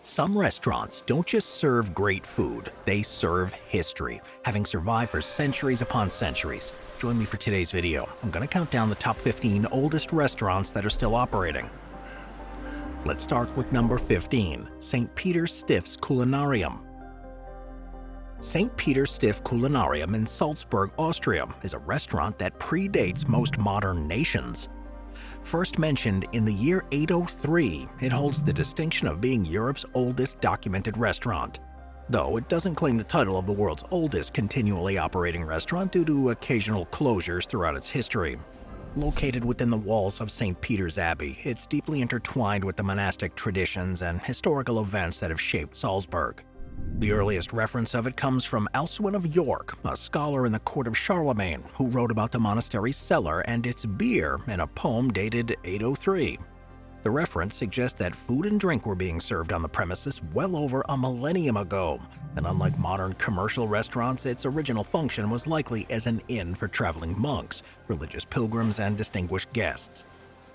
Some restaurants don't just serve great food, they serve history, having survived for centuries upon centuries. Join me for today's video. I'm going to count down the top 15 oldest restaurants that are still operating. Let's start with number 15, St. Peter Stift's Culinarium. St. Peter Stift Culinarium in Salzburg, Austria is a restaurant that predates most modern nations. First mentioned in the year 803, it holds the distinction of being Europe's oldest documented restaurant, though it doesn't claim the title of the world's oldest continually operating restaurant due to occasional closures throughout its history. Located within the walls of St. Peter's Abbey, it's deeply intertwined with the monastic traditions and historical events that have shaped Salzburg. The earliest reference of it comes from Alcuin of York, a scholar in the court of Charlemagne, who wrote about the monastery's cellar and its beer in a poem dated 803. The reference suggests that food and drink were being served on the premises well over a millennium ago, and unlike modern commercial restaurants, its original function was likely as an inn for traveling monks, religious pilgrims, and distinguished guests.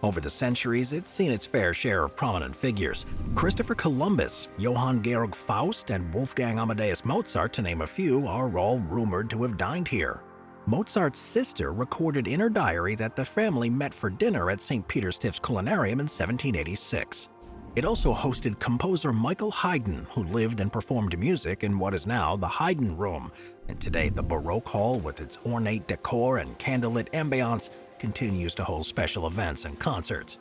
Over the centuries, it's seen its fair share of prominent figures. Christopher Columbus, Johann Georg Faust, and Wolfgang Amadeus Mozart, to name a few, are all rumored to have dined here. Mozart's sister recorded in her diary that the family met for dinner at St. Peter Stift's Culinarium in 1786. It also hosted composer Michael Haydn, who lived and performed music in what is now the Haydn Room, and today the Baroque Hall, with its ornate decor and candlelit ambiance, continues to hold special events and concerts.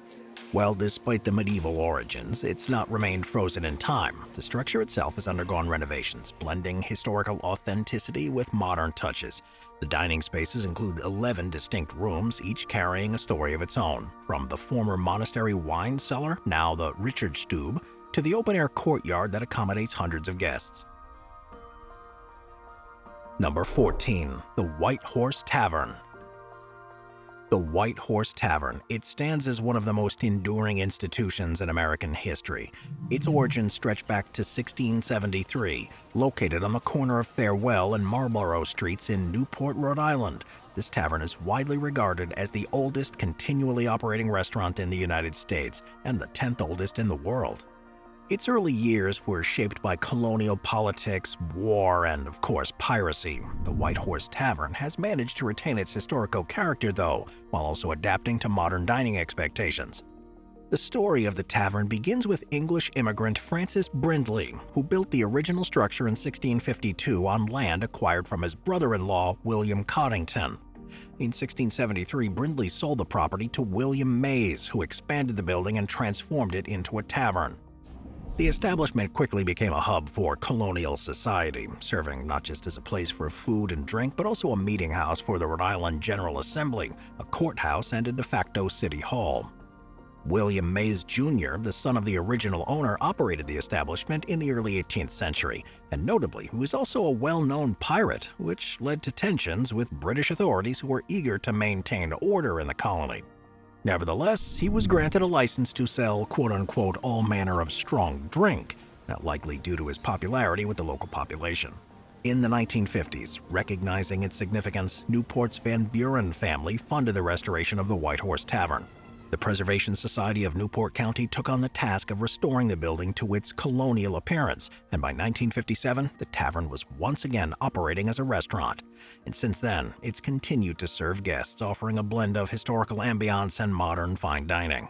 Well, despite the medieval origins, it's not remained frozen in time. The structure itself has undergone renovations, blending historical authenticity with modern touches. The dining spaces include 11 distinct rooms, each carrying a story of its own, from the former monastery wine cellar, now the Richardstube, to the open-air courtyard that accommodates hundreds of guests. Number 14, the White Horse Tavern. The White Horse Tavern. It stands as one of the most enduring institutions in American history. Its origins stretch back to 1673, located on the corner of Farewell and Marlborough Streets in Newport, Rhode Island. This tavern is widely regarded as the oldest continually operating restaurant in the United States and the 10th oldest in the world. Its early years were shaped by colonial politics, war, and, of course, piracy. The White Horse Tavern has managed to retain its historical character, though, while also adapting to modern dining expectations. The story of the tavern begins with English immigrant Francis Brindley, who built the original structure in 1652 on land acquired from his brother-in-law, William Coddington. In 1673, Brindley sold the property to William Mays, who expanded the building and transformed it into a tavern. The establishment quickly became a hub for colonial society, serving not just as a place for food and drink, but also a meeting house for the Rhode Island General Assembly, a courthouse, and a de facto city hall. William Mays Jr., the son of the original owner, operated the establishment in the early 18th century, and notably, he was also a well-known pirate, which led to tensions with British authorities who were eager to maintain order in the colony. Nevertheless, he was granted a license to sell quote-unquote all manner of strong drink, not likely due to his popularity with the local population. In the 1950s, recognizing its significance, Newport's Van Buren family funded the restoration of the White Horse Tavern. The Preservation Society of Newport County took on the task of restoring the building to its colonial appearance, and by 1957, the tavern was once again operating as a restaurant. And since then, it's continued to serve guests, offering a blend of historical ambiance and modern fine dining.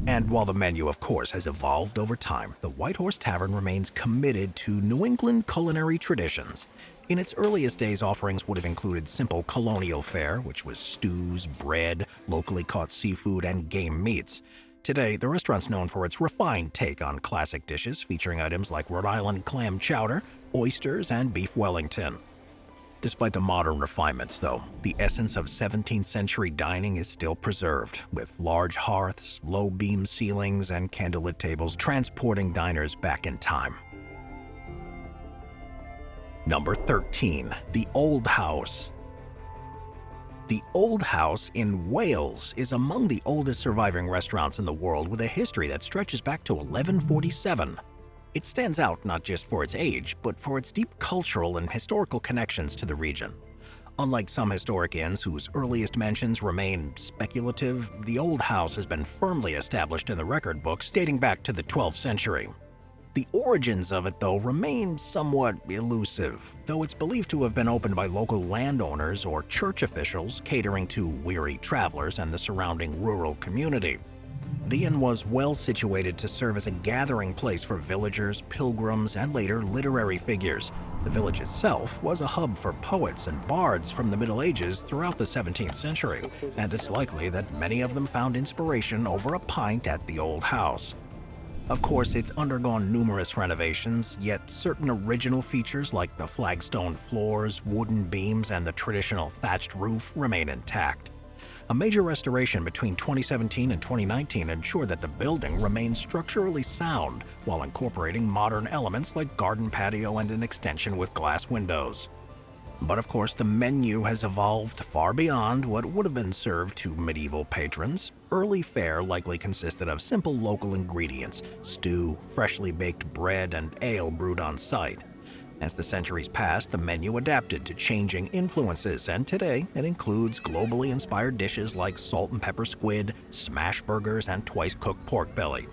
And while the menu, of course, has evolved over time, the White Horse Tavern remains committed to New England culinary traditions. In its earliest days, offerings would have included simple colonial fare, which was stews, bread, locally caught seafood, and game meats. Today, the restaurant's known for its refined take on classic dishes, featuring items like Rhode Island clam chowder, oysters, and beef Wellington. Despite the modern refinements, though, the essence of 17th century dining is still preserved, with large hearths, low beam ceilings, and candlelit tables transporting diners back in time. Number 13. The Old House. The Old House in Wales is among the oldest surviving restaurants in the world, with a history that stretches back to 1147. It stands out not just for its age, but for its deep cultural and historical connections to the region. Unlike some historic inns whose earliest mentions remain speculative, the Old House has been firmly established in the record books dating back to the 12th century. The origins of it, though, remain somewhat elusive, though it's believed to have been opened by local landowners or church officials catering to weary travelers and the surrounding rural community. The inn was well situated to serve as a gathering place for villagers, pilgrims, and later literary figures. The village itself was a hub for poets and bards from the Middle Ages throughout the 17th century, and it's likely that many of them found inspiration over a pint at the old house. Of course, it's undergone numerous renovations, yet certain original features like the flagstone floors, wooden beams, and the traditional thatched roof remain intact. A major restoration between 2017 and 2019 ensured that the building remained structurally sound while incorporating modern elements like garden patio and an extension with glass windows. But of course, the menu has evolved far beyond what would have been served to medieval patrons. Early fare likely consisted of simple local ingredients: stew, freshly baked bread, and ale brewed on site. As the centuries passed, the menu adapted to changing influences, and today it includes globally inspired dishes like salt and pepper squid, smash burgers, and twice-cooked pork belly.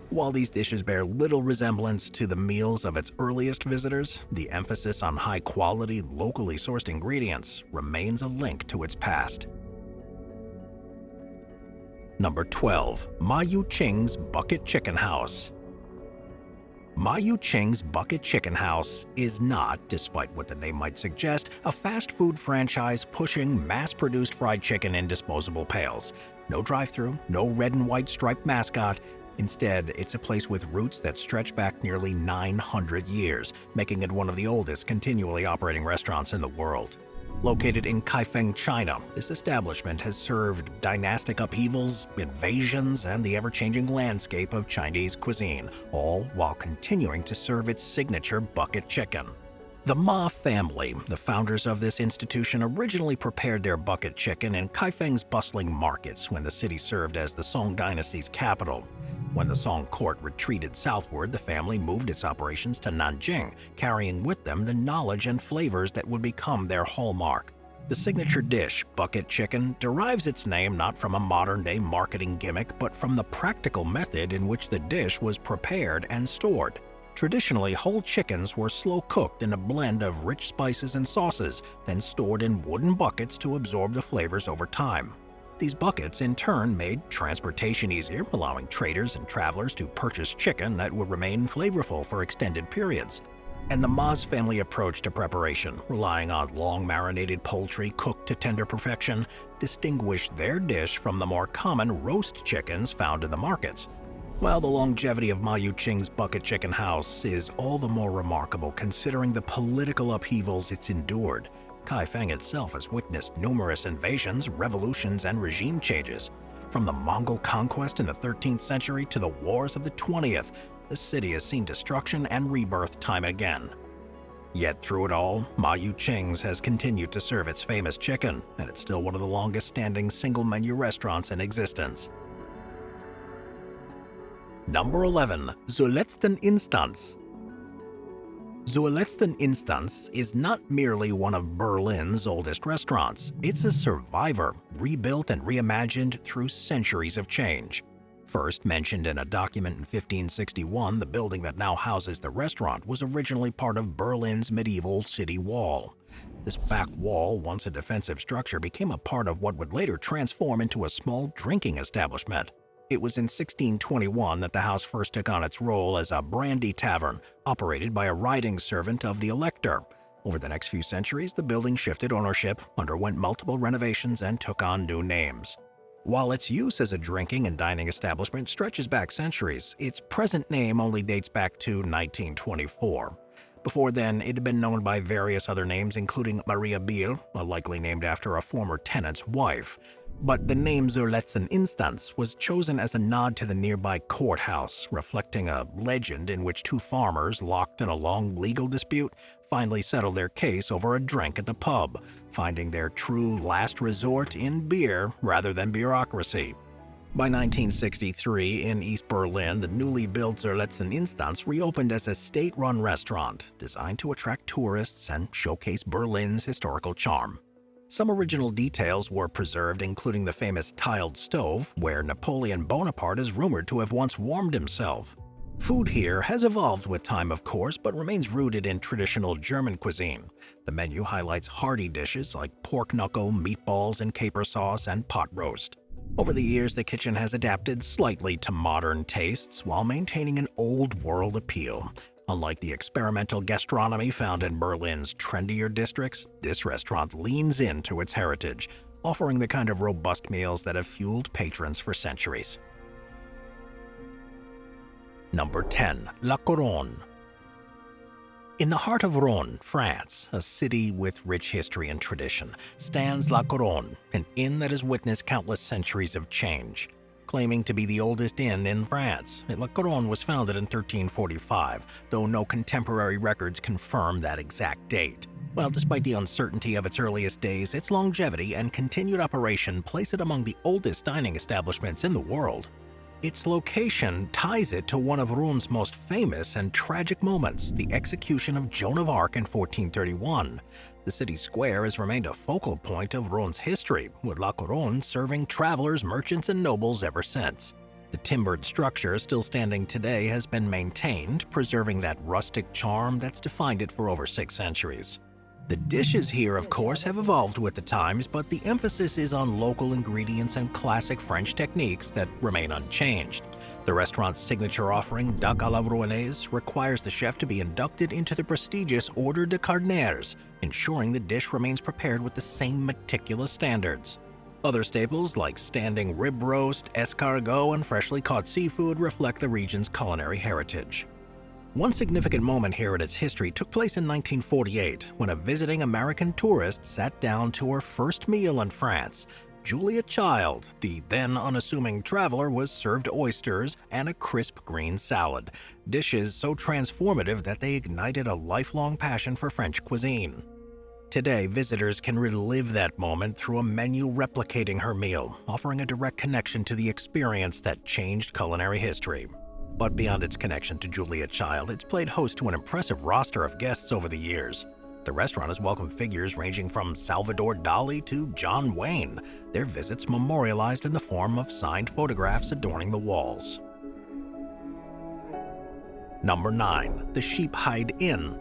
While these dishes bear little resemblance to the meals of its earliest visitors, the emphasis on high-quality, locally sourced ingredients remains a link to its past. Number 12. Yu Ching's Bucket Chicken House. Yu Ching's Bucket Chicken House is not, despite what the name might suggest, a fast food franchise pushing mass-produced fried chicken in disposable pails. No drive-thru, no red and white striped mascot. Instead, it's a place with roots that stretch back nearly 900 years, making it one of the oldest continually operating restaurants in the world. Located in Kaifeng, China, this establishment has served dynastic upheavals, invasions, and the ever-changing landscape of Chinese cuisine, all while continuing to serve its signature bucket chicken. The Ma family, the founders of this institution, originally prepared their bucket chicken in Kaifeng's bustling markets when the city served as the Song dynasty's capital. When the Song court retreated southward, the family moved its operations to Nanjing, carrying with them the knowledge and flavors that would become their hallmark. The signature dish, bucket chicken, derives its name not from a modern-day marketing gimmick, but from the practical method in which the dish was prepared and stored. Traditionally, whole chickens were slow-cooked in a blend of rich spices and sauces, then stored in wooden buckets to absorb the flavors over time. These buckets, in turn, made transportation easier, allowing traders and travelers to purchase chicken that would remain flavorful for extended periods. And the Ma's family approach to preparation, relying on long-marinated poultry cooked to tender perfection, distinguished their dish from the more common roast chickens found in the markets. While the longevity of Yu Ching's Bucket Chicken House is all the more remarkable considering the political upheavals it's endured, Kaifeng itself has witnessed numerous invasions, revolutions, and regime changes. From the Mongol conquest in the 13th century to the wars of the 20th, the city has seen destruction and rebirth time and again. Yet through it all, Yu Ching's has continued to serve its famous chicken, and it's still one of the longest-standing single-menu restaurants in existence. Number 11. Zur Letzten Instanz. Zur Letzten Instanz is not merely one of Berlin's oldest restaurants. It's a survivor, rebuilt and reimagined through centuries of change. First mentioned in a document in 1561, the building that now houses the restaurant was originally part of Berlin's medieval city wall. This back wall, once a defensive structure, became a part of what would later transform into a small drinking establishment. It was in 1621 that the house first took on its role as a brandy tavern, operated by a riding servant of the Elector. Over the next few centuries, the building shifted ownership, underwent multiple renovations, and took on new names. While its use as a drinking and dining establishment stretches back centuries, its present name only dates back to 1924. Before then, it had been known by various other names, including Maria Biel, likely named after a former tenant's wife. But the name Zur Letzten Instanz was chosen as a nod to the nearby courthouse, reflecting a legend in which two farmers, locked in a long legal dispute, finally settled their case over a drink at the pub, finding their true last resort in beer rather than bureaucracy. By 1963, in East Berlin, the newly built Zur Letzten Instanz reopened as a state-run restaurant designed to attract tourists and showcase Berlin's historical charm. Some original details were preserved, including the famous tiled stove, where Napoleon Bonaparte is rumored to have once warmed himself. Food here has evolved with time, of course, but remains rooted in traditional German cuisine. The menu highlights hearty dishes like pork knuckle, meatballs and caper sauce, and pot roast. Over the years, the kitchen has adapted slightly to modern tastes while maintaining an old-world appeal. Unlike the experimental gastronomy found in Berlin's trendier districts, this restaurant leans into its heritage, offering the kind of robust meals that have fueled patrons for centuries. Number 10. La Couronne. In the heart of Rouen, France, a city with rich history and tradition, stands La Couronne, an inn that has witnessed countless centuries of change. Claiming to be the oldest inn in France, La Couronne was founded in 1345, though no contemporary records confirm that exact date. Well, despite the uncertainty of its earliest days, its longevity and continued operation place it among the oldest dining establishments in the world. Its location ties it to one of Rouen's most famous and tragic moments, the execution of Joan of Arc in 1431. The city square has remained a focal point of Rouen's history, with La Couronne serving travelers, merchants, and nobles ever since. The timbered structure, still standing today, has been maintained, preserving that rustic charm that's defined it for over 6 centuries. The dishes here, of course, have evolved with the times, but the emphasis is on local ingredients and classic French techniques that remain unchanged. The restaurant's signature offering, duck à la Rouennaise, requires the chef to be inducted into the prestigious Ordre des Cardinals, ensuring the dish remains prepared with the same meticulous standards. Other staples like standing rib roast, escargot, and freshly caught seafood reflect the region's culinary heritage. One significant moment here in its history took place in 1948, when a visiting American tourist sat down to her first meal in France. Julia Child, the then unassuming traveler, was served oysters and a crisp green salad, dishes so transformative that they ignited a lifelong passion for French cuisine. Today, visitors can relive that moment through a menu replicating her meal, offering a direct connection to the experience that changed culinary history. But beyond its connection to Julia Child, it's played host to an impressive roster of guests over the years. The restaurant has welcomed figures ranging from Salvador Dali to John Wayne, their visits memorialized in the form of signed photographs adorning the walls. Number 9. The Sheep Heid Inn.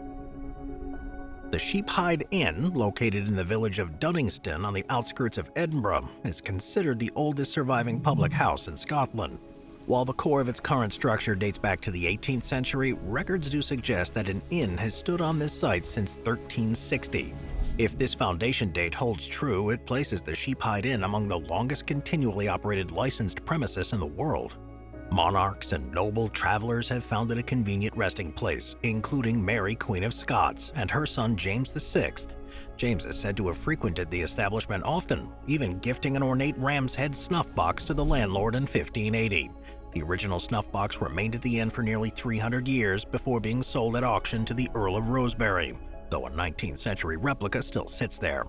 The Sheep Heid Inn, located in the village of Duddingston on the outskirts of Edinburgh, is considered the oldest surviving public house in Scotland. While the core of its current structure dates back to the 18th century, records do suggest that an inn has stood on this site since 1360. If this foundation date holds true, it places the Sheep Heid Inn among the longest continually operated licensed premises in the world. Monarchs and noble travelers have found it a convenient resting place, including Mary, Queen of Scots, and her son James VI. James is said to have frequented the establishment often, even gifting an ornate ram's head snuff box to the landlord in 1580. The original snuff box remained at the inn for nearly 300 years before being sold at auction to the Earl of Rosebery, though a 19th century replica still sits there.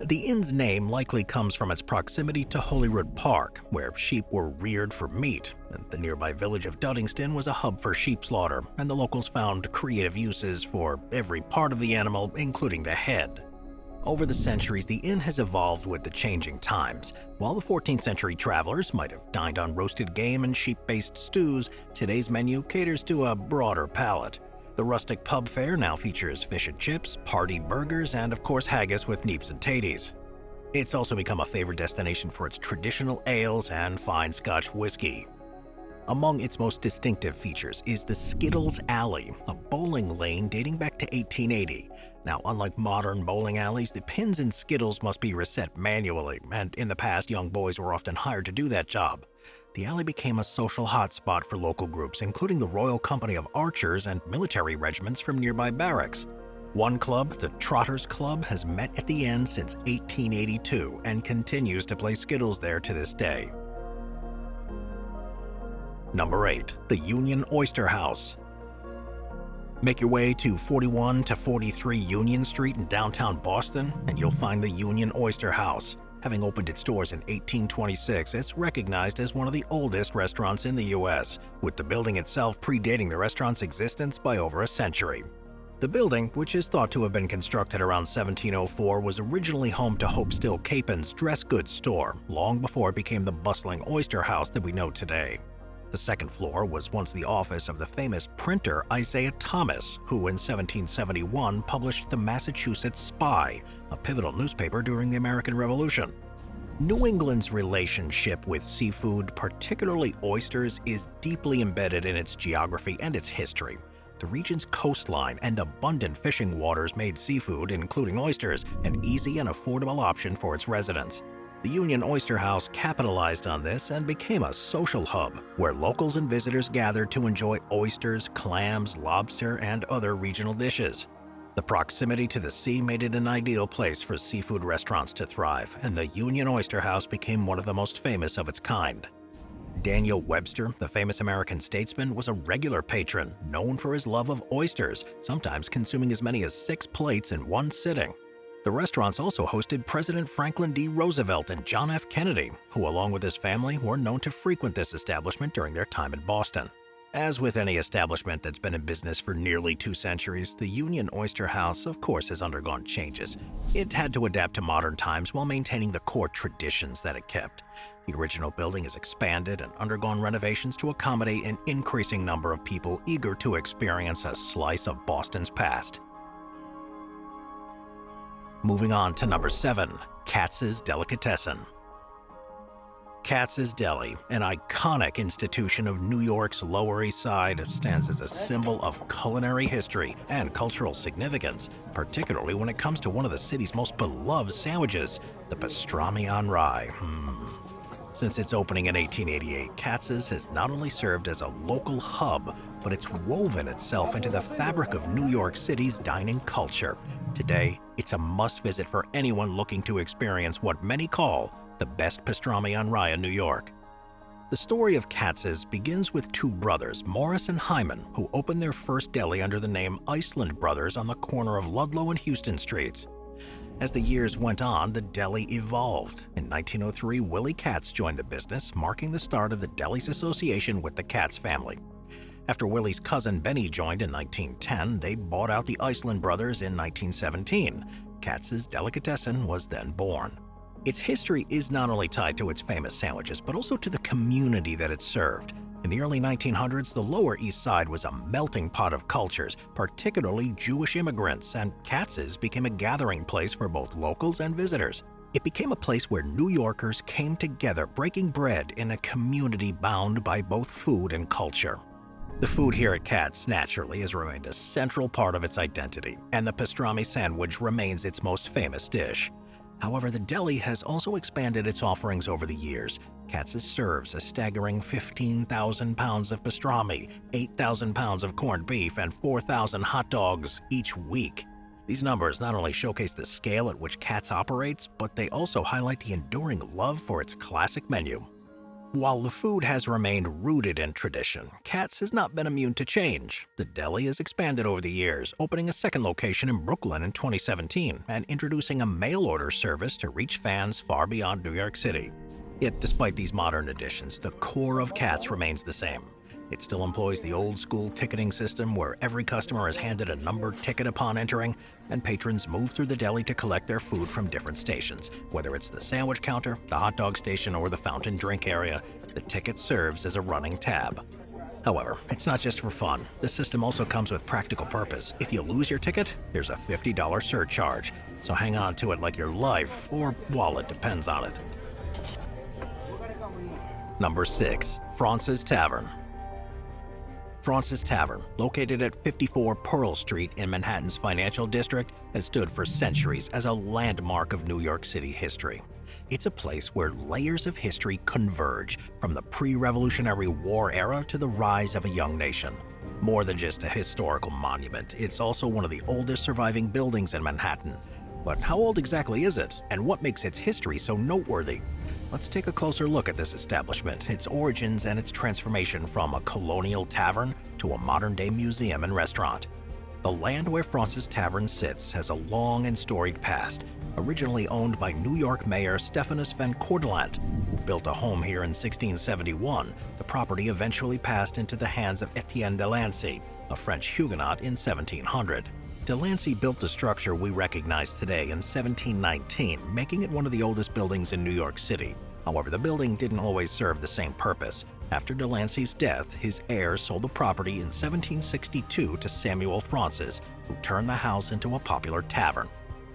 The inn's name likely comes from its proximity to Holyrood Park, where sheep were reared for meat, and the nearby village of Duddingston was a hub for sheep slaughter, and the locals found creative uses for every part of the animal, including the head. Over the centuries, the inn has evolved with the changing times. While the 14th century travelers might have dined on roasted game and sheep-based stews, today's menu caters to a broader palate. The rustic pub fare now features fish and chips, party burgers, and of course haggis with neeps and taties. It's also become a favorite destination for its traditional ales and fine Scotch whiskey. Among its most distinctive features is the Skittles Alley, a bowling lane dating back to 1880. Now, unlike modern bowling alleys, the pins in Skittles must be reset manually, and in the past, young boys were often hired to do that job. The alley became a social hotspot for local groups, including the Royal Company of Archers and military regiments from nearby barracks. One club, the Trotters Club, has met at the end since 1882 and continues to play Skittles there to this day. Number 8. The Union Oyster House. Make your way to 41 to 43 Union Street in downtown Boston, and you'll find the Union Oyster House. Having opened its doors in 1826, it's recognized as one of the oldest restaurants in the U.S., with the building itself predating the restaurant's existence by over a century. The building, which is thought to have been constructed around 1704, was originally home to Hope Still Capen's dress goods store, long before it became the bustling oyster house that we know today. The second floor was once the office of the famous printer Isaiah Thomas, who in 1771 published the Massachusetts Spy, a pivotal newspaper during the American Revolution. New England's relationship with seafood, particularly oysters, is deeply embedded in its geography and its history. The region's coastline and abundant fishing waters made seafood, including oysters, an easy and affordable option for its residents. The Union Oyster House capitalized on this and became a social hub where locals and visitors gathered to enjoy oysters, clams, lobster, and other regional dishes. The proximity to the sea made it an ideal place for seafood restaurants to thrive, and the Union Oyster House became one of the most famous of its kind. Daniel Webster, the famous American statesman, was a regular patron, known for his love of oysters, sometimes consuming as many as 6 plates in one sitting. The restaurants also hosted President Franklin D. Roosevelt and John F. Kennedy, who along with his family were known to frequent this establishment during their time in Boston. As with any establishment that's been in business for nearly 2 centuries, the Union Oyster House, of course, has undergone changes. It had to adapt to modern times while maintaining the core traditions that it kept. The original building has expanded and undergone renovations to accommodate an increasing number of people eager to experience a slice of Boston's past. Moving on to number 7, Katz's Delicatessen. Katz's Deli, an iconic institution of New York's Lower East Side, stands as a symbol of culinary history and cultural significance, particularly when it comes to one of the city's most beloved sandwiches, the pastrami on rye. Since its opening in 1888, Katz's has not only served as a local hub, but it's woven itself into the fabric of New York City's dining culture. Today, it's a must-visit for anyone looking to experience what many call the best pastrami on rye in New York. The story of Katz's begins with 2 brothers, Morris and Hyman, who opened their first deli under the name Iceland Brothers on the corner of Ludlow and Houston Streets. As the years went on, the deli evolved. In 1903, Willie Katz joined the business, marking the start of the deli's association with the Katz family. After Willie's cousin Benny joined in 1910, they bought out the Iceland Brothers in 1917. Katz's Delicatessen was then born. Its history is not only tied to its famous sandwiches, but also to the community that it served. In the early 1900s, the Lower East Side was a melting pot of cultures, particularly Jewish immigrants, and Katz's became a gathering place for both locals and visitors. It became a place where New Yorkers came together, breaking bread in a community bound by both food and culture. The food here at Katz, naturally, has remained a central part of its identity, and the pastrami sandwich remains its most famous dish. However, the deli has also expanded its offerings over the years. Katz's serves a staggering 15,000 pounds of pastrami, 8,000 pounds of corned beef, and 4,000 hot dogs each week. These numbers not only showcase the scale at which Katz operates, but they also highlight the enduring love for its classic menu. While the food has remained rooted in tradition, Katz has not been immune to change. The deli has expanded over the years, opening a second location in Brooklyn in 2017 and introducing a mail-order service to reach fans far beyond New York City. Yet despite these modern additions, the core of Katz remains the same. It still employs the old-school ticketing system where every customer is handed a numbered ticket upon entering, and patrons move through the deli to collect their food from different stations. Whether it's the sandwich counter, the hot dog station, or the fountain drink area, the ticket serves as a running tab. However, it's not just for fun. The system also comes with practical purpose. If you lose your ticket, there's a $50 surcharge, so hang on to it like your life or wallet depends on it. Number 6. Fraunces Tavern. Fraunces Tavern, located at 54 Pearl Street in Manhattan's financial district, has stood for centuries as a landmark of New York City history. It's a place where layers of history converge, from the pre-Revolutionary War era to the rise of a young nation. More than just a historical monument, it's also one of the oldest surviving buildings in Manhattan. But how old exactly is it, and what makes its history so noteworthy? Let's take a closer look at this establishment, its origins, and its transformation from a colonial tavern to a modern-day museum and restaurant. The land where Fraunces Tavern sits has a long and storied past. Originally owned by New York Mayor Stephanus Van Cortlandt, who built a home here in 1671, the property eventually passed into the hands of Etienne Delancey, a French Huguenot, in 1700. Delancey built the structure we recognize today in 1719, making it one of the oldest buildings in New York City. However, the building didn't always serve the same purpose. After Delancey's death, his heirs sold the property in 1762 to Samuel Fraunces, who turned the house into a popular tavern.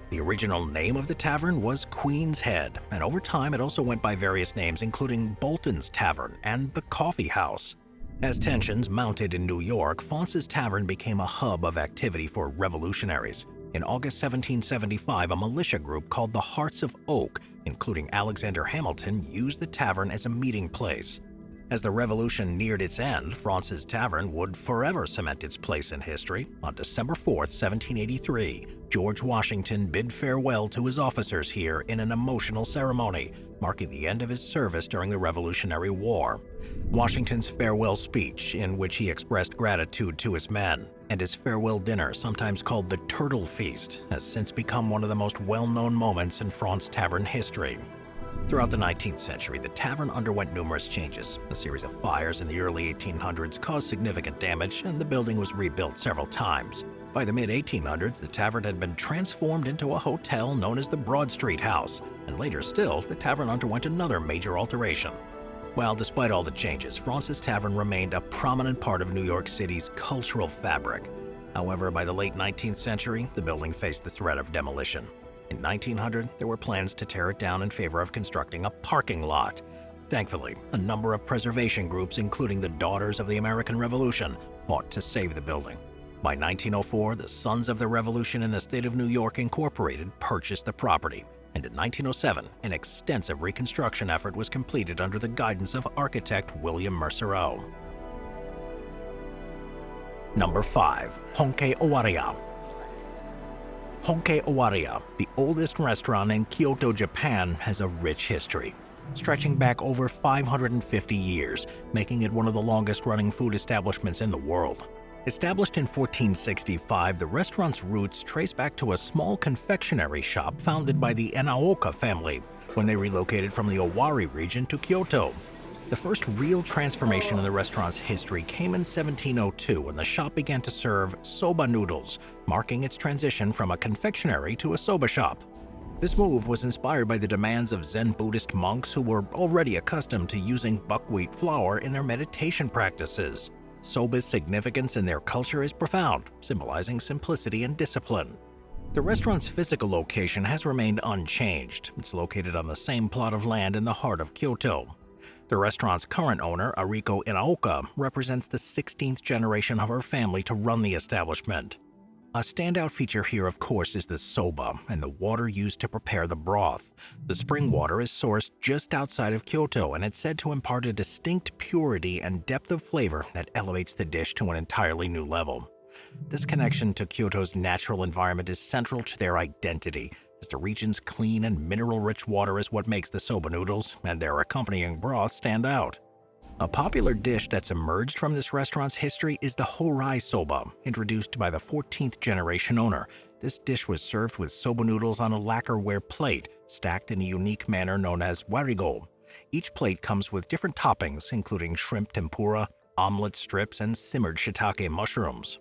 The original name of the tavern was Queen's Head, and over time it also went by various names including Botin's Tavern and the Coffee House. As tensions mounted in New York, Fraunces Tavern became a hub of activity for revolutionaries. In August 1775, a militia group called the Hearts of Oak, including Alexander Hamilton, used the tavern as a meeting place. As the revolution neared its end, Fraunces Tavern would forever cement its place in history. On December 4, 1783, George Washington bid farewell to his officers here in an emotional ceremony, marking the end of his service during the Revolutionary War. Washington's farewell speech, in which he expressed gratitude to his men, and his farewell dinner, sometimes called the Turtle Feast, has since become one of the most well-known moments in Fraunces Tavern history. Throughout the 19th century, the tavern underwent numerous changes. A series of fires in the early 1800s caused significant damage, and the building was rebuilt several times. By the mid-1800s, the tavern had been transformed into a hotel known as the Broad Street House, and later still, the tavern underwent another major alteration. Well, despite all the changes, Fraunces Tavern remained a prominent part of New York City's cultural fabric. However, by the late 19th century, the building faced the threat of demolition. In 1900, there were plans to tear it down in favor of constructing a parking lot. Thankfully, a number of preservation groups, including the Daughters of the American Revolution, fought to save the building. By 1904, the Sons of the Revolution in the state of New York Incorporated purchased the property, and in 1907, an extensive reconstruction effort was completed under the guidance of architect William Mercereau. Number 5. Honke Owariya. Honke Owariya, the oldest restaurant in Kyoto, Japan, has a rich history, stretching back over 550 years, making it one of the longest-running food establishments in the world. Established in 1465, the restaurant's roots trace back to a small confectionery shop founded by the Enaoka family when they relocated from the Owari region to Kyoto. The first real transformation in the restaurant's history came in 1702 when the shop began to serve soba noodles, marking its transition from a confectionery to a soba shop. This move was inspired by the demands of Zen Buddhist monks who were already accustomed to using buckwheat flour in their meditation practices. Soba's significance in their culture is profound, symbolizing simplicity and discipline. The restaurant's physical location has remained unchanged. It's located on the same plot of land in the heart of Kyoto. The restaurant's current owner, Ariko Inaoka, represents the 16th generation of her family to run the establishment. A standout feature here, of course, is the soba and the water used to prepare the broth. The spring water is sourced just outside of Kyoto, and it's said to impart a distinct purity and depth of flavor that elevates the dish to an entirely new level. This connection to Kyoto's natural environment is central to their identity, as the region's clean and mineral-rich water is what makes the soba noodles and their accompanying broth stand out. A popular dish that's emerged from this restaurant's history is the Horai soba, introduced by the 14th generation owner. This dish was served with soba noodles on a lacquerware plate, stacked in a unique manner known as warigo. Each plate comes with different toppings, including shrimp tempura, omelet strips, and simmered shiitake mushrooms.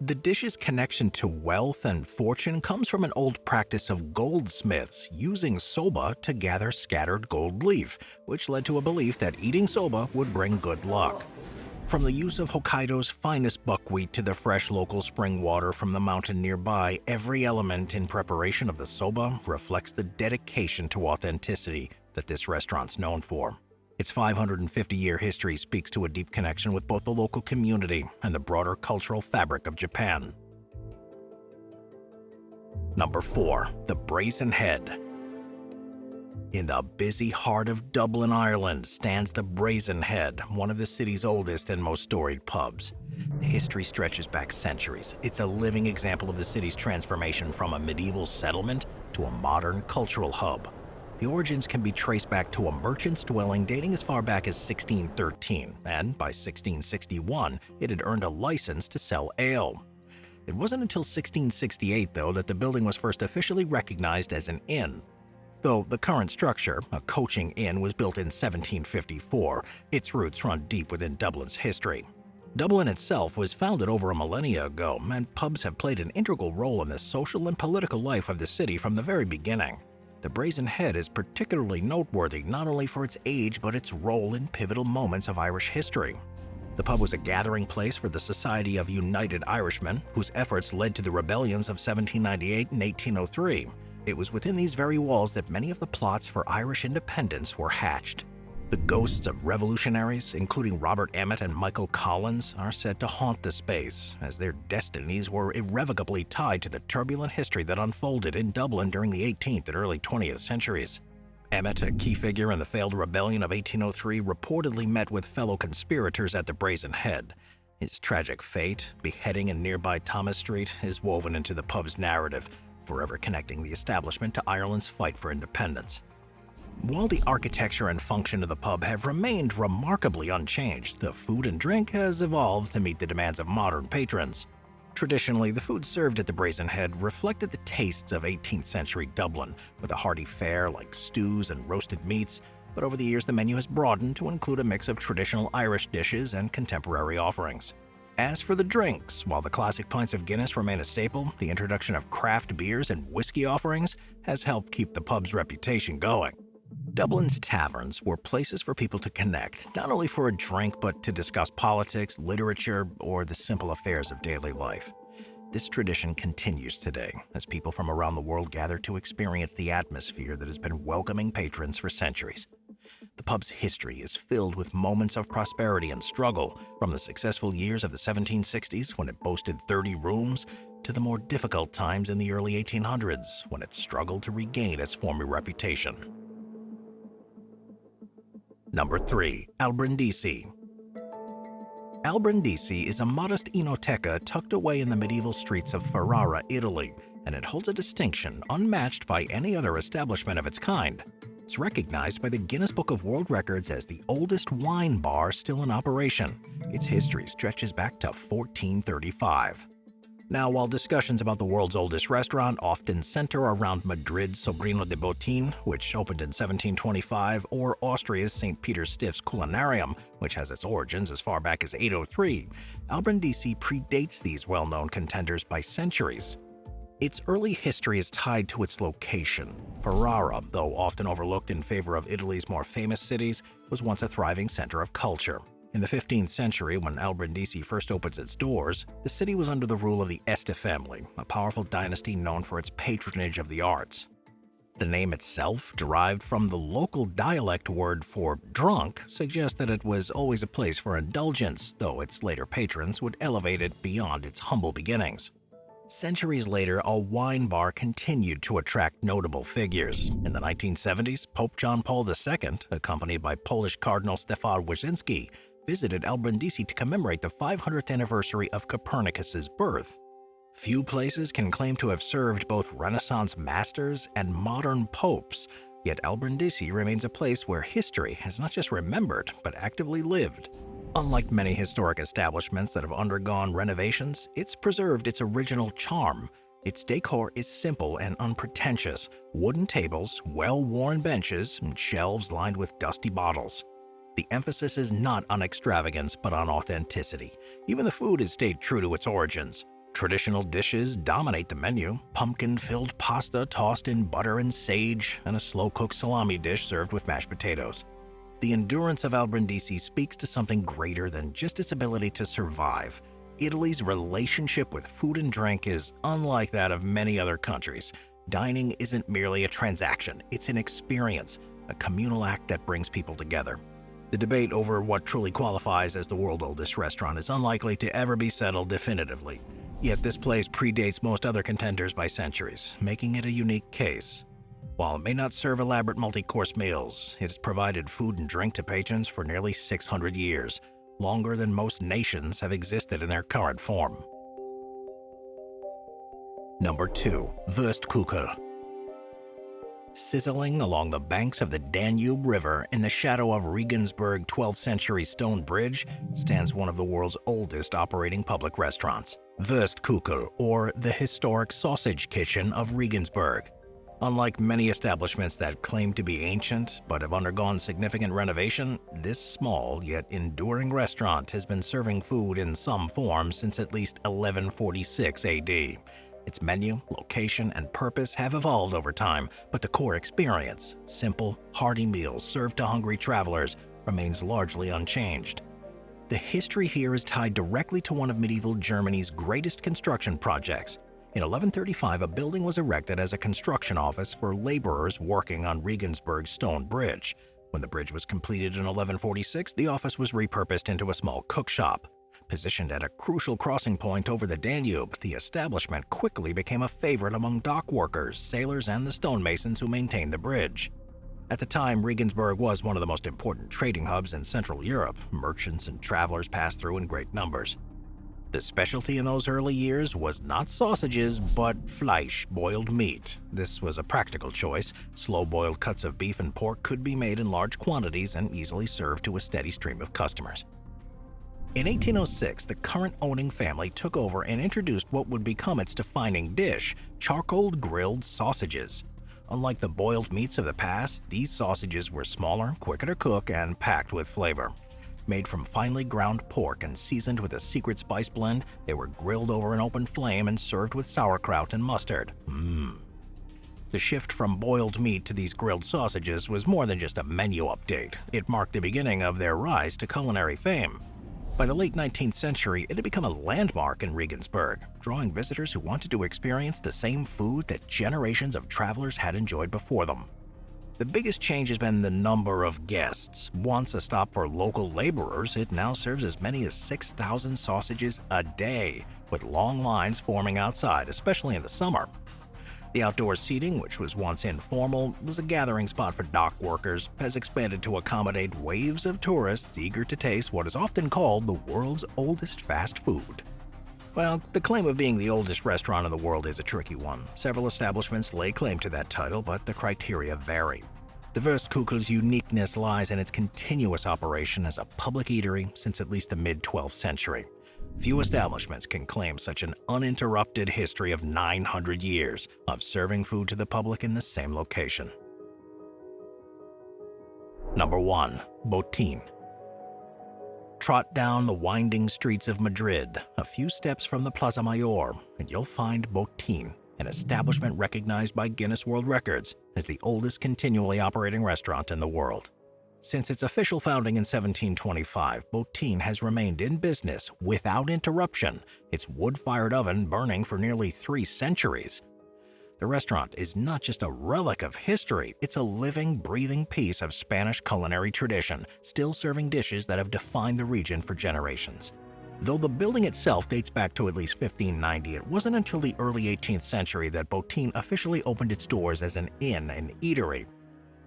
The dish's connection to wealth and fortune comes from an old practice of goldsmiths using soba to gather scattered gold leaf, which led to a belief that eating soba would bring good luck. From the use of Hokkaido's finest buckwheat to the fresh local spring water from the mountain nearby, every element in preparation of the soba reflects the dedication to authenticity that this restaurant's known for. Its 550-year history speaks to a deep connection with both the local community and the broader cultural fabric of Japan. Number 4. The Brazen Head. In the busy heart of Dublin, Ireland, stands the Brazen Head, one of the city's oldest and most storied pubs. The history stretches back centuries. It's a living example of the city's transformation from a medieval settlement to a modern cultural hub. The origins can be traced back to a merchant's dwelling dating as far back as 1613, and by 1661, it had earned a license to sell ale. It wasn't until 1668, though, that the building was first officially recognized as an inn. Though the current structure, a coaching inn, was built in 1754, its roots run deep within Dublin's history. Dublin itself was founded over a millennia ago, and pubs have played an integral role in the social and political life of the city from the very beginning. The Brazen Head is particularly noteworthy not only for its age but its role in pivotal moments of Irish history. The pub was a gathering place for the Society of United Irishmen, whose efforts led to the rebellions of 1798 and 1803. It was within these very walls that many of the plots for Irish independence were hatched. The ghosts of revolutionaries, including Robert Emmet and Michael Collins, are said to haunt the space, as their destinies were irrevocably tied to the turbulent history that unfolded in Dublin during the 18th and early 20th centuries. Emmet, a key figure in the failed rebellion of 1803, reportedly met with fellow conspirators at the Brazen Head. His tragic fate, beheading in nearby Thomas Street, is woven into the pub's narrative, forever connecting the establishment to Ireland's fight for independence. While the architecture and function of the pub have remained remarkably unchanged, the food and drink has evolved to meet the demands of modern patrons. Traditionally, the food served at the Brazen Head reflected the tastes of 18th century Dublin, with a hearty fare like stews and roasted meats, but over the years the menu has broadened to include a mix of traditional Irish dishes and contemporary offerings. As for the drinks, while the classic pints of Guinness remain a staple, the introduction of craft beers and whiskey offerings has helped keep the pub's reputation going. Dublin's taverns were places for people to connect, not only for a drink but to discuss politics, literature, or the simple affairs of daily life. This tradition continues today, as people from around the world gather to experience the atmosphere that has been welcoming patrons for centuries. The pub's history is filled with moments of prosperity and struggle, from the successful years of the 1760s when it boasted 30 rooms, to the more difficult times in the early 1800s when it struggled to regain its former reputation. Number 3. Al Brindisi. Al Brindisi is a modest enoteca tucked away in the medieval streets of Ferrara, Italy, and it holds a distinction unmatched by any other establishment of its kind. It's recognized by the Guinness Book of World Records as the oldest wine bar still in operation. Its history stretches back to 1435. Now, while discussions about the world's oldest restaurant often center around Madrid's Sobrino de Botin, which opened in 1725, or Austria's St. Peter Stift's Culinarium, which has its origins as far back as 803, Al Brindisi predates these well-known contenders by centuries. Its early history is tied to its location. Ferrara, though often overlooked in favor of Italy's more famous cities, was once a thriving center of culture. In the 15th century, when Al Brindisi first opens its doors, the city was under the rule of the Este family, a powerful dynasty known for its patronage of the arts. The name itself, derived from the local dialect word for drunk, suggests that it was always a place for indulgence, though its later patrons would elevate it beyond its humble beginnings. Centuries later, a wine bar continued to attract notable figures. In the 1970s, Pope John Paul II, accompanied by Polish Cardinal Stefan Wyszyński, visited Al Brindisi to commemorate the 500th anniversary of Copernicus's birth. Few places can claim to have served both Renaissance masters and modern popes, yet Al Brindisi remains a place where history has not just remembered, but actively lived. Unlike many historic establishments that have undergone renovations, it's preserved its original charm. Its decor is simple and unpretentious: wooden tables, well-worn benches, and shelves lined with dusty bottles. The emphasis is not on extravagance, but on authenticity. Even the food has stayed true to its origins. Traditional dishes dominate the menu: pumpkin-filled pasta tossed in butter and sage, and a slow-cooked salami dish served with mashed potatoes. The endurance of Al Brindisi speaks to something greater than just its ability to survive. Italy's relationship with food and drink is unlike that of many other countries. Dining isn't merely a transaction, it's an experience, a communal act that brings people together. The debate over what truly qualifies as the world's oldest restaurant is unlikely to ever be settled definitively. Yet this place predates most other contenders by centuries, making it a unique case. While it may not serve elaborate multi-course meals, it has provided food and drink to patrons for nearly 600 years, longer than most nations have existed in their current form. Number 2. Wurstkuchl. Sizzling along the banks of the Danube River in the shadow of Regensburg 12th century stone bridge stands one of the world's oldest operating public restaurants, Wurstkuchl, or the historic sausage kitchen of Regensburg. Unlike many establishments that claim to be ancient but have undergone significant renovation, this small yet enduring restaurant has been serving food in some form since at least 1146 AD. Its menu, location, and purpose have evolved over time, but the core experience, simple, hearty meals served to hungry travelers, remains largely unchanged. The history here is tied directly to one of medieval Germany's greatest construction projects. In 1135, a building was erected as a construction office for laborers working on Regensburg's stone bridge. When the bridge was completed in 1146, the office was repurposed into a small cookshop. Positioned at a crucial crossing point over the Danube, the establishment quickly became a favorite among dock workers, sailors, and the stonemasons who maintained the bridge. At the time, Regensburg was one of the most important trading hubs in Central Europe. Merchants and travelers passed through in great numbers. The specialty in those early years was not sausages, but Fleisch, boiled meat. This was a practical choice. Slow-boiled cuts of beef and pork could be made in large quantities and easily served to a steady stream of customers. In 1806, the current owning family took over and introduced what would become its defining dish, charcoal grilled sausages. Unlike the boiled meats of the past, these sausages were smaller, quicker to cook, and packed with flavor. Made from finely ground pork and seasoned with a secret spice blend, they were grilled over an open flame and served with sauerkraut and mustard. The shift from boiled meat to these grilled sausages was more than just a menu update. It marked the beginning of their rise to culinary fame. By the late 19th century, it had become a landmark in Regensburg, drawing visitors who wanted to experience the same food that generations of travelers had enjoyed before them. The biggest change has been the number of guests. Once a stop for local laborers, it now serves as many as 6,000 sausages a day, with long lines forming outside, especially in the summer. The outdoor seating, which was once informal, was a gathering spot for dock workers, has expanded to accommodate waves of tourists eager to taste what is often called the world's oldest fast food. Well, the claim of being the oldest restaurant in the world is a tricky one. Several establishments lay claim to that title, but the criteria vary. The Wurstkuchl's uniqueness lies in its continuous operation as a public eatery since at least the mid-12th century. Few establishments can claim such an uninterrupted history of 900 years of serving food to the public in the same location. Number 1. Botin. Trot down the winding streets of Madrid, a few steps from the Plaza Mayor, and you'll find Botin, an establishment recognized by Guinness World Records as the oldest continually operating restaurant in the world. Since its official founding in 1725, Botin has remained in business without interruption, its wood-fired oven burning for nearly 3 centuries. The restaurant is not just a relic of history, it's a living, breathing piece of Spanish culinary tradition, still serving dishes that have defined the region for generations. Though the building itself dates back to at least 1590, it wasn't until the early 18th century that Botin officially opened its doors as an inn and eatery.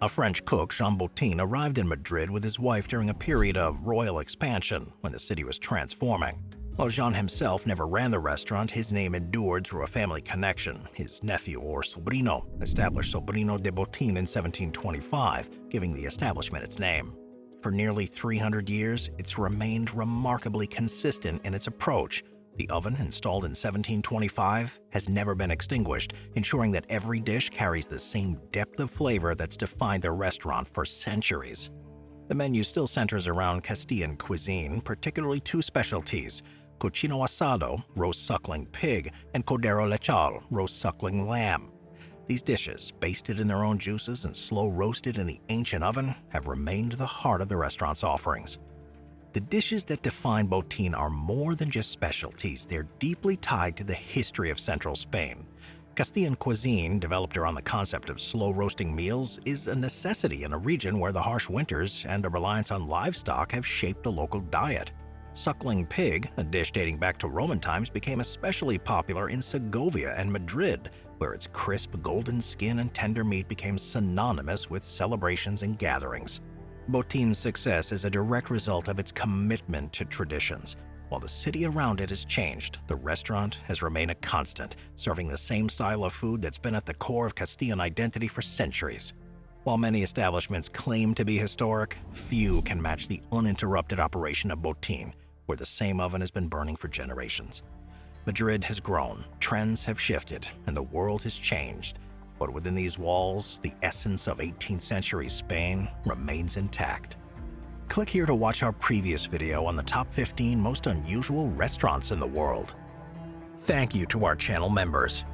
A French cook, Jean Botin, arrived in Madrid with his wife during a period of royal expansion when the city was transforming. While Jean himself never ran the restaurant, his name endured through a family connection. His nephew, or sobrino, established Sobrino de Botin in 1725, giving the establishment its name. For nearly 300 years, it's remained remarkably consistent in its approach. The oven, installed in 1725, has never been extinguished, ensuring that every dish carries the same depth of flavor that's defined the restaurant for centuries. The menu still centers around Castilian cuisine, particularly 2 specialties: cochino asado, roast suckling pig, and cordero lechal, roast suckling lamb. These dishes, basted in their own juices and slow roasted in the ancient oven, have remained the heart of the restaurant's offerings. The dishes that define Botin are more than just specialties, they're deeply tied to the history of central Spain. Castilian cuisine, developed around the concept of slow roasting meals, is a necessity in a region where the harsh winters and a reliance on livestock have shaped the local diet. Suckling pig, a dish dating back to Roman times, became especially popular in Segovia and Madrid, where its crisp golden skin and tender meat became synonymous with celebrations and gatherings. Botin's success is a direct result of its commitment to traditions. While the city around it has changed, the restaurant has remained a constant, serving the same style of food that's been at the core of Castilian identity for centuries. While many establishments claim to be historic, few can match the uninterrupted operation of Botin, where the same oven has been burning for generations. Madrid has grown, trends have shifted, and the world has changed. But within these walls, the essence of 18th century Spain remains intact. Click here to watch our previous video on the top 15 most unusual restaurants in the world. Thank you to our channel members.